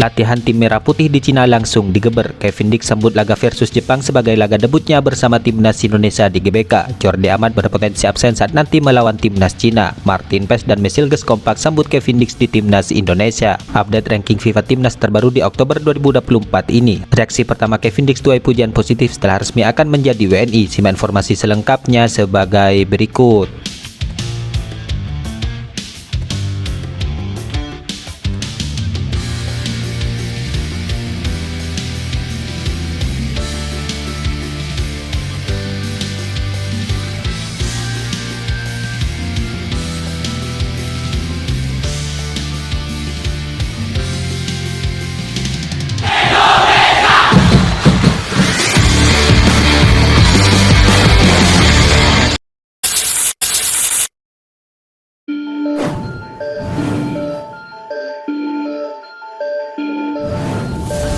Latihan tim Merah Putih di Cina langsung digeber. Kevin Dix sambut laga versus Jepang sebagai laga debutnya bersama timnas Indonesia di GBK. Jordi Amat berpotensi absen saat nanti melawan timnas Cina. Martin Paes dan Mesilges kompak sambut Kevin Dix di timnas Indonesia. Update ranking FIFA timnas terbaru di Oktober 2024 ini. Reaksi pertama Kevin Dix tuai pujian positif setelah resmi akan menjadi WNI. Simak informasi selengkapnya sebagai berikut.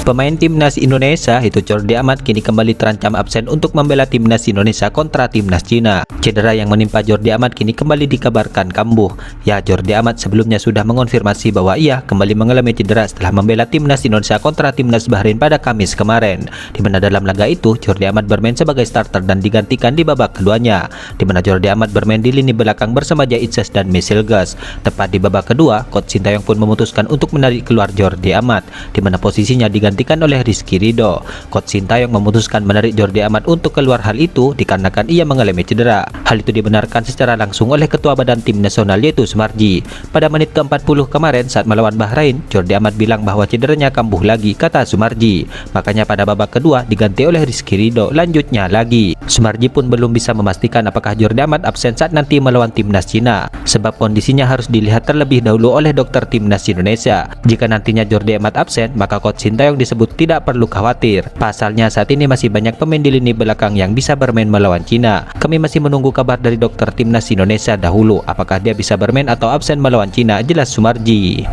Pemain timnas Indonesia itu Jordi Amat kini kembali terancam absen untuk membela timnas Indonesia kontra timnas Cina. Cedera yang menimpa Jordi Amat kini kembali dikabarkan kambuh. Ya, Jordi Amat sebelumnya sudah mengonfirmasi bahwa ia kembali mengalami cedera setelah membela timnas Indonesia kontra timnas Bahrain pada Kamis kemarin. Di mana dalam laga itu Jordi Amat bermain sebagai starter dan digantikan di babak keduanya. Di mana Jordi Amat bermain di lini belakang bersama Jaitses dan Mesilges. Tepat di babak kedua, Coach Sintayong pun memutuskan untuk menarik keluar Jordi Amat, di mana posisinya digantikan oleh Rizky Ridho. Coach Sintayong memutuskan menarik Jordi Amat untuk keluar hal itu dikarenakan ia mengalami cedera. Hal itu dibenarkan secara langsung oleh Ketua Badan Tim Nasional yaitu Sumarji. Pada menit ke-40 kemarin saat melawan Bahrain, Jordi Amat bilang bahwa cederanya kambuh lagi, kata Sumarji. Makanya pada babak kedua diganti oleh Rizky Ridho, lanjutnya lagi. Sumarji pun belum bisa memastikan apakah Jordi Amat absen saat nanti melawan timnas Cina, sebab kondisinya harus dilihat terlebih dahulu oleh dokter timnas Indonesia. Jika nantinya Jordi Amat absen, maka Coach Sintayong disebut tidak perlu khawatir. Pasalnya saat ini masih banyak pemain di lini belakang yang bisa bermain melawan Cina. Kami masih menunggu kabar dari dokter timnas Indonesia dahulu, apakah dia bisa bermain atau absen melawan Cina, jelas Sumarji.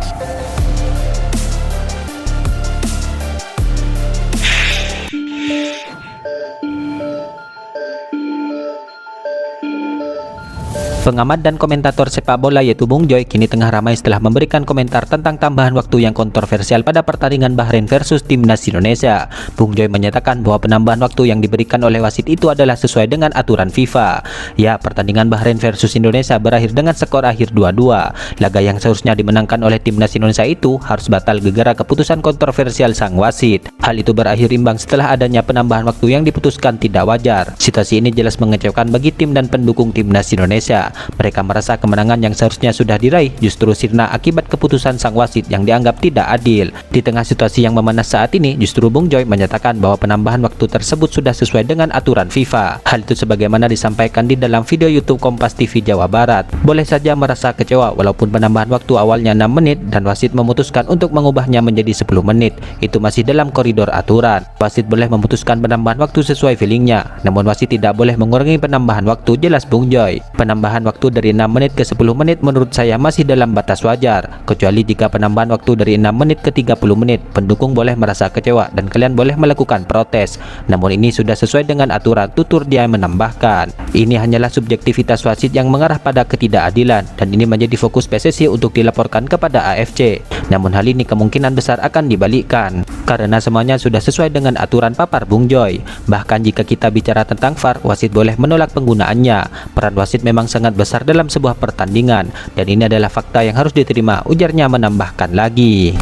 Pengamat dan komentator sepak bola yaitu Bung Joy kini tengah ramai setelah memberikan komentar tentang tambahan waktu yang kontroversial pada pertandingan Bahrain versus timnas Indonesia. Bung Joy menyatakan bahwa penambahan waktu yang diberikan oleh wasit itu adalah sesuai dengan aturan FIFA. Ya, pertandingan Bahrain versus Indonesia berakhir dengan skor akhir 2-2. Laga yang seharusnya dimenangkan oleh timnas Indonesia itu harus batal gegara keputusan kontroversial sang wasit. Hal itu berakhir imbang setelah adanya penambahan waktu yang diputuskan tidak wajar. Situasi ini jelas mengecewakan bagi tim dan pendukung timnas Indonesia. Mereka merasa kemenangan yang seharusnya sudah diraih justru sirna akibat keputusan sang wasit yang dianggap tidak adil. Di tengah situasi yang memanas saat ini, justru Bung Joy menyatakan bahwa penambahan waktu tersebut sudah sesuai dengan aturan FIFA. Hal itu sebagaimana disampaikan di dalam video YouTube Kompas TV Jawa Barat. Boleh saja merasa kecewa walaupun penambahan waktu awalnya 6 menit dan wasit memutuskan untuk mengubahnya menjadi 10 menit. Itu masih dalam koridor aturan. Wasit boleh memutuskan penambahan waktu sesuai feelingnya, namun wasit tidak boleh mengurangi penambahan waktu, jelas Bung Joy. Penambahan waktu dari 6 menit ke 10 menit menurut saya masih dalam batas wajar, kecuali jika penambahan waktu dari 6 menit ke 30 menit, pendukung boleh merasa kecewa dan kalian boleh melakukan protes. Namun ini sudah sesuai dengan aturan, tutur dia menambahkan. Ini hanyalah subjektivitas wasit yang mengarah pada ketidakadilan dan ini menjadi fokus PSSI untuk dilaporkan kepada AFC. Namun hal ini kemungkinan besar akan dibalikkan karena semuanya sudah sesuai dengan aturan, papar Bung Joy. Bahkan jika kita bicara tentang VAR, wasit boleh menolak penggunaannya. Peran wasit memang sangat besar dalam sebuah pertandingan dan ini adalah fakta yang harus diterima, ujarnya menambahkan lagi.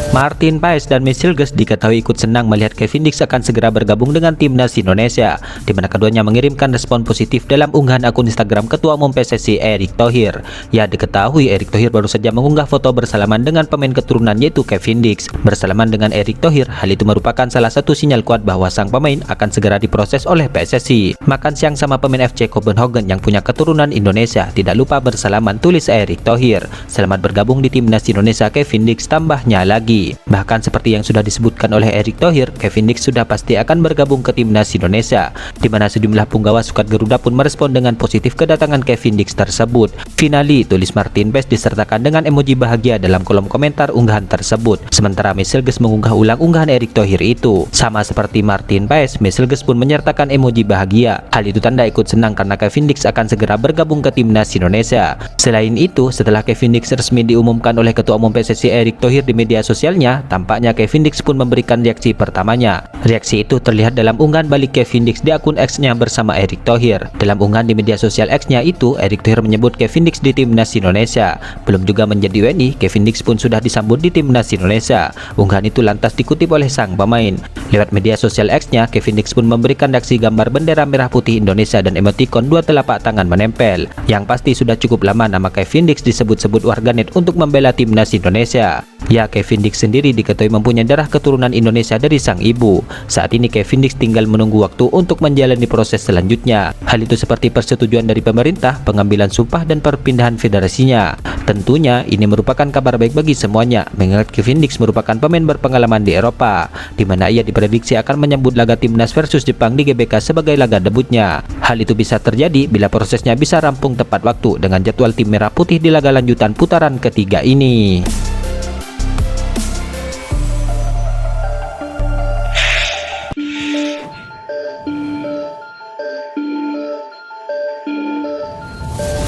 Martin Paes dan Mesilges diketahui ikut senang melihat Kevin Dix akan segera bergabung dengan timnas Indonesia, di mana keduanya mengirimkan respon positif dalam unggahan akun Instagram Ketua Umum PSSI Erick Thohir. Ya, diketahui Erick Thohir baru saja mengunggah foto bersalaman dengan pemain keturunan yaitu Kevin Dix. Bersalaman dengan Erick Thohir, hal itu merupakan salah satu sinyal kuat bahwa sang pemain akan segera diproses oleh PSSI. Makan siang sama pemain FC Copenhagen yang punya keturunan Indonesia, tidak lupa bersalaman, tulis Erick Thohir. Selamat bergabung di timnas Indonesia Kevin Dix, tambahnya lagi. pasti. Bahkan seperti yang sudah disebutkan oleh Erick Thohir, Kevin Dix sudah pasti akan bergabung ke timnas Indonesia, di mana sejumlah punggawa skuad Garuda pun merespon dengan positif kedatangan Kevin Dix tersebut. Finally, tulis Martin Paes disertakan dengan emoji bahagia dalam kolom komentar unggahan tersebut. Sementara Meselges mengunggah ulang unggahan Erick Thohir itu. Sama seperti Martin Paes, Meselges pun menyertakan emoji bahagia. Hal itu tanda ikut senang karena Kevin Dix akan segera bergabung ke timnas Indonesia. Selain itu, setelah Kevin Dix resmi diumumkan oleh Ketua Umum PSSI Erick Thohir di media sosialnya, tampaknya Kevin Dix pun memberikan reaksi pertamanya. Reaksi itu terlihat dalam unggahan balik Kevin Dix di akun X-nya bersama Erick Thohir. Dalam unggahan di media sosial X-nya itu, Erick Thohir menyebut Kevin Dix di timnas Indonesia. Belum juga menjadi WNI, Kevin Dix pun sudah disambut di timnas Indonesia. Unggahan itu lantas dikutip oleh sang pemain. Lewat media sosial X-nya, Kevin Dix pun memberikan reaksi gambar bendera merah putih Indonesia dan emoticon dua telapak tangan menempel. Yang pasti sudah cukup lama nama Kevin Dix disebut-sebut warganet untuk membela timnas Indonesia. Ya, Kevin Dix sendiri diketahui mempunyai darah keturunan Indonesia dari sang ibu. Saat ini Kevin Dix tinggal menunggu waktu untuk menjalani proses selanjutnya. Hal itu seperti persetujuan dari pemerintah, pengambilan sumpah dan perpindahan federasinya. Tentunya ini merupakan kabar baik bagi semuanya, mengingat Kevin Dix merupakan pemain berpengalaman di Eropa, di mana ia diprediksi akan menyambut laga timnas versus Jepang di GBK sebagai laga debutnya. Hal itu bisa terjadi bila prosesnya bisa rampung tepat waktu dengan jadwal tim merah putih di laga lanjutan putaran ketiga ini.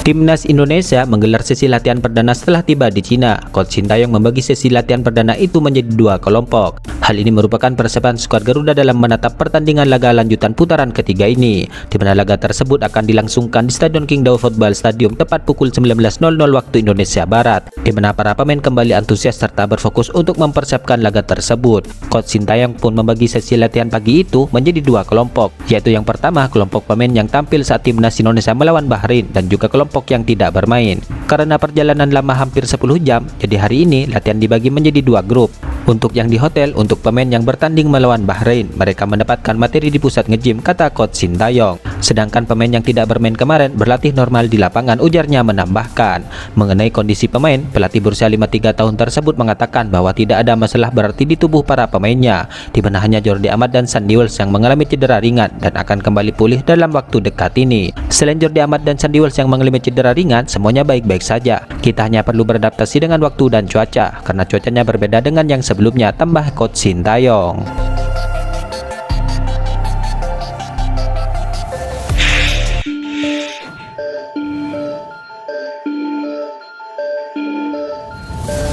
Timnas Indonesia menggelar sesi latihan perdana setelah tiba di Cina. Coach Sintayong membagi sesi latihan perdana itu menjadi dua kelompok. Hal ini merupakan persiapan skuad Garuda dalam menatap pertandingan laga lanjutan putaran ketiga ini, di mana laga tersebut akan dilangsungkan di Stadion King Daud Football Stadium tepat pukul 19.00 waktu Indonesia Barat, di mana para pemain kembali antusias serta berfokus untuk mempersiapkan laga tersebut. Coach Sintayong pun membagi sesi latihan pagi itu menjadi dua kelompok, yaitu yang pertama kelompok pemain yang tampil saat timnas Indonesia melawan Bahrain dan juga kelompok yang tidak bermain. Karena perjalanan lama hampir 10 jam, jadi hari ini latihan dibagi menjadi dua grup. Untuk yang di hotel, untuk pemain yang bertanding melawan Bahrain, mereka mendapatkan materi di pusat nge-gym, kata Coach Sintayong. Sedangkan pemain yang tidak bermain kemarin berlatih normal di lapangan, ujarnya menambahkan. Mengenai kondisi pemain, pelatih berusia 53 tahun tersebut mengatakan bahwa tidak ada masalah berarti di tubuh para pemainnya, di mana hanya Jordi Amat dan Sandy Wells yang mengalami cedera ringan dan akan kembali pulih dalam waktu dekat ini. Selain Jordi Amat dan Sandy Wells yang mengalami cedera ringan, semuanya baik-baik saja. Kita hanya perlu beradaptasi dengan waktu dan cuaca, karena cuacanya berbeda dengan yang sebelumnya, tambah Coach Sintayong.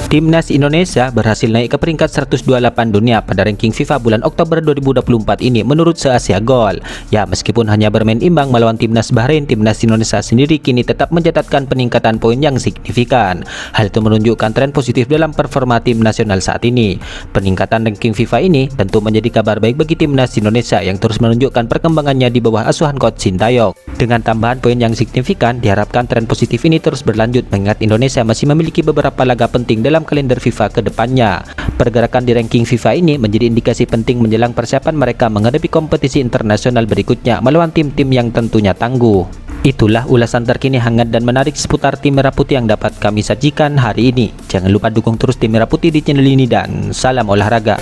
Timnas Indonesia berhasil naik ke peringkat 128 dunia pada ranking FIFA bulan Oktober 2024 ini menurut se-Asia Goal. Ya, meskipun hanya bermain imbang melawan timnas Bahrain, timnas Indonesia sendiri kini tetap mencatatkan peningkatan poin yang signifikan. Hal itu menunjukkan tren positif dalam performa tim nasional saat ini. Peningkatan ranking FIFA ini tentu menjadi kabar baik bagi timnas Indonesia yang terus menunjukkan perkembangannya di bawah asuhan Coach Sintayong. Dengan tambahan poin yang signifikan, diharapkan tren positif ini terus berlanjut mengingat Indonesia masih memiliki beberapa laga penting dalam kalender FIFA ke depannya. Pergerakan di ranking FIFA ini menjadi indikasi penting menjelang persiapan mereka menghadapi kompetisi internasional berikutnya melawan tim-tim yang tentunya tangguh. Itulah ulasan terkini hangat dan menarik seputar tim Merah Putih yang dapat kami sajikan hari ini. Jangan lupa dukung terus tim Merah Putih di channel ini dan salam olahraga.